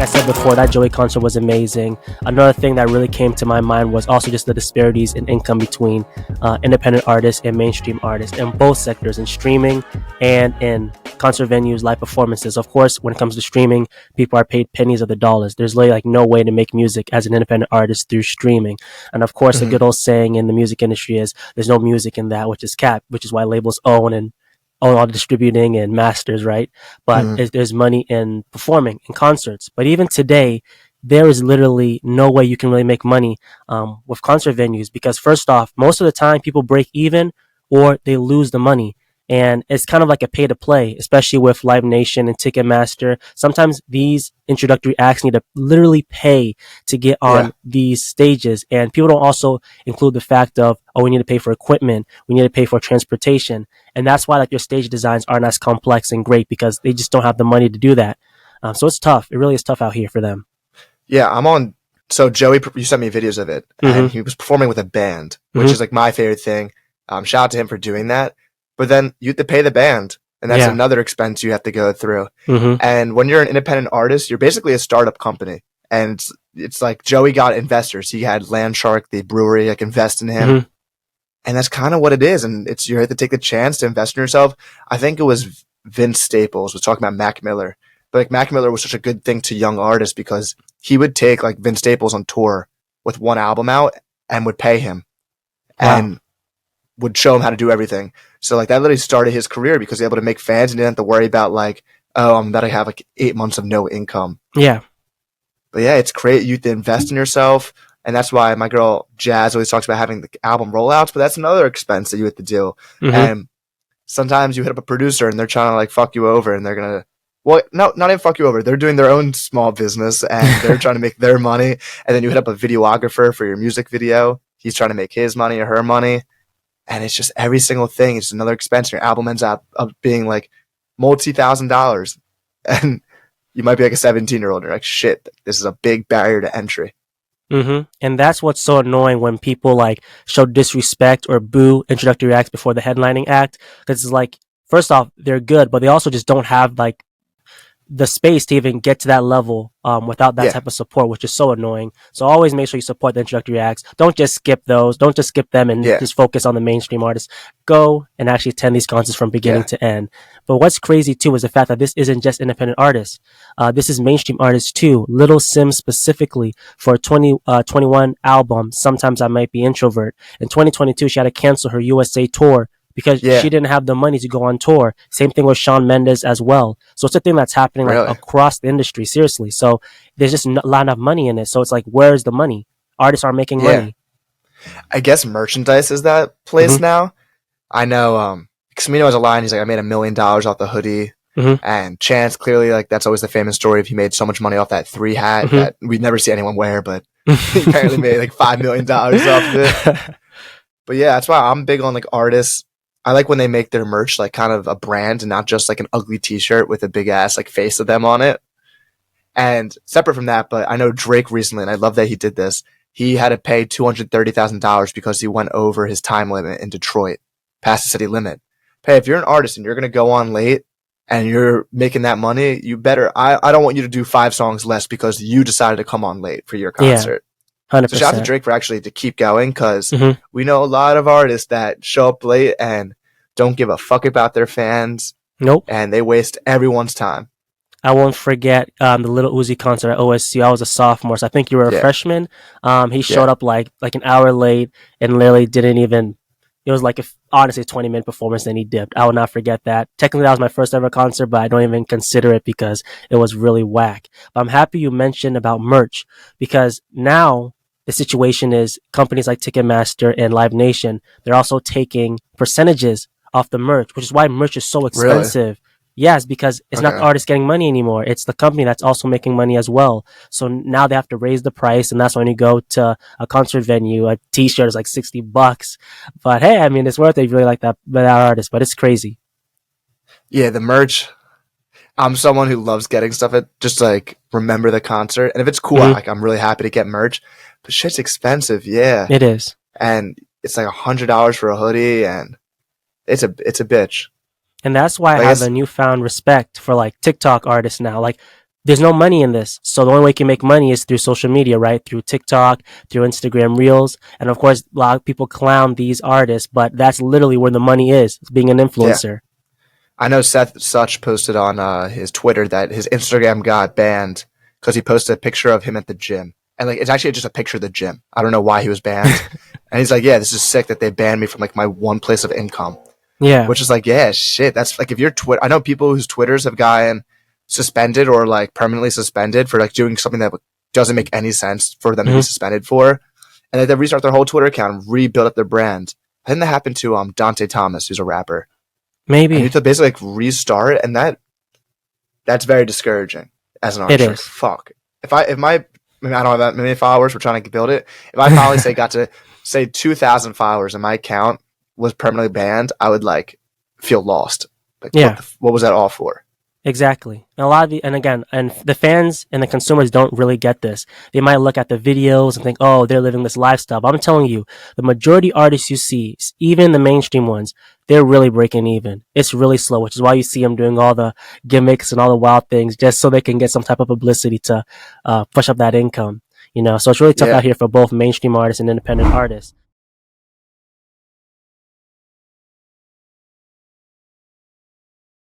I said before, that Joey concert was amazing. Another thing that really came to my mind was also just the disparities in income between independent artists and mainstream artists in both sectors, in streaming and in concert venues, live performances. Of course, when it comes to streaming, people are paid pennies of the dollars. There's literally like no way to make music as an independent artist through streaming. And of course, the good old saying in the music industry is there's no music in that which is capped, which is why labels own all the distributing and masters, right? But there's money in performing in concerts. But even today, there is literally no way you can really make money with concert venues, because first off, most of the time people break even or they lose the money. And it's kind of like a pay to play, especially with Live Nation and Ticketmaster. Sometimes these introductory acts need to literally pay to get on these stages. And people don't also include the fact of, oh, we need to pay for equipment. We need to pay for transportation. And that's why like your stage designs aren't as complex and great, because they just don't have the money to do that. So it's tough. It really is tough out here for them. Yeah, I'm on. So Joey, you sent me videos of it, and he was performing with a band, which is like my favorite thing. Shout out to him for doing that. But then you have to pay the band, and that's another expense you have to go through. And when you're an independent artist, you're basically a startup company. And it's like Joey got investors. He had Landshark, the brewery, like invest in him. And that's kind of what it is. And it's, you have to take the chance to invest in yourself. I think it was Vince Staples was talking about Mac Miller. But like Mac Miller was such a good thing to young artists, because he would take like Vince Staples on tour with one album out and would pay him. Wow. And would show him how to do everything. So like that literally started his career, because he was able to make fans and didn't have to worry about like, oh, I'm about to have like 8 months of no income. Yeah. But yeah, it's great. You have to invest in yourself. And that's why my girl Jazz always talks about having the album rollouts, but that's another expense that you have to do. And sometimes you hit up a producer and they're trying to like fuck you over, and they're going to, well, no, not even fuck you over. They're doing their own small business and they're trying to make their money. And then you hit up a videographer for your music video. He's trying to make his money or her money. And it's just every single thing. It's another expense. Your album ends up being like multi-$1,000s. And you might be like a 17-year-old. You're like, shit, this is a big barrier to entry. And that's what's so annoying when people like show disrespect or boo introductory acts before the headlining act. Because it's like, first off, they're good, but they also just don't have like the space to even get to that level without that type of support, which is so annoying. So always make sure you support the introductory acts. Don't just skip those. Don't just skip them and just focus on the mainstream artists. Go and actually attend these concerts from beginning to end. But what's crazy too is the fact that this isn't just independent artists. This is mainstream artists too. Little Sims specifically, for a 2021 album, Sometimes I Might Be Introvert. In 2022, she had to cancel her USA tour because she didn't have the money to go on tour. Same thing with Shawn Mendes as well. So it's a thing that's happening like across the industry, seriously. So there's just not enough money in it. So it's like, where's the money? Artists aren't making money. I guess merchandise is that place now. I know Camino has a line. He's like, I made $1 million off the hoodie. And Chance, clearly, like that's always the famous story of he made so much money off that 3 hat that we'd never see anyone wear, but he apparently made like $5 million off of it. But yeah, that's why I'm big on like artists. I like when they make their merch like kind of a brand and not just like an ugly t-shirt with a big ass like face of them on it. And separate from that, but I know Drake recently, and I love that he did this. He had to pay $230,000 because he went over his time limit in Detroit, past the city limit. Hey, if you're an artist and you're going to go on late and you're making that money, you better, I don't want you to do 5 songs less because you decided to come on late for your concert. 100%. So shout out to Drake for actually to keep going, because we know a lot of artists that show up late and don't give a fuck about their fans. Nope. And they waste everyone's time. I won't forget the Little Uzi concert at OSU. I was a sophomore, so I think you were a freshman. He showed up like an hour late and literally didn't even. It was like honestly a 20-minute performance, then he dipped. I will not forget that. Technically, that was my first ever concert, but I don't even consider it because it was really whack. But I'm happy you mentioned about merch, because now the situation is companies like Ticketmaster and Live Nation, they're also taking percentages off the merch, which is why merch is so expensive. Really? Yes, because it's not the artist getting money anymore. It's the company that's also making money as well. So now they have to raise the price, and that's when you go to a concert venue, a t-shirt is like $60. But hey, I mean, it's worth it if you really like that artist, but it's crazy. Yeah, the merch. I'm someone who loves getting stuff at just like remember the concert. And if it's cool, like I'm really happy to get merch. But shit's expensive, yeah. It is. And it's like $100 for a hoodie, and it's a bitch. And that's why I have a newfound respect for like TikTok artists now. Like there's no money in this. So the only way you can make money is through social media, right? Through TikTok, through Instagram Reels. And of course, a lot of people clown these artists, but that's literally where the money is, being an Yeah. influencer. I know Seth Such posted on his Twitter that his Instagram got banned because he posted a picture of him at the gym. And like it's actually just a picture of the gym. I don't know why he was banned. And he's like, yeah, this is sick that they banned me from like my one place of income. Yeah. Which is like, yeah, shit. That's like if your Twitter. I know people whose Twitters have gotten suspended or like permanently suspended for like doing something that doesn't make any sense for them to be suspended for, and they restart their whole Twitter account and rebuild up their brand. I think that happened to Dante Thomas, who's a rapper. And you Maybe. have to basically like restart, and that's very discouraging as an It artist. Like, is. fuck. If my maybe I don't have that many followers, we're trying to build it. If I finally got to say 2,000 followers and my account was permanently banned, I would like feel lost. Like, Yeah. what was that all for? Exactly. And a lot of and the fans and the consumers don't really get this. They might look at the videos and think, oh, they're living this lifestyle. But I'm telling you, the majority artists you see, even the mainstream ones, they're really breaking even. It's really slow, which is why you see them doing all the gimmicks and all the wild things just so they can get some type of publicity to push up that income. So it's really tough Yeah. out here for both mainstream artists and independent artists.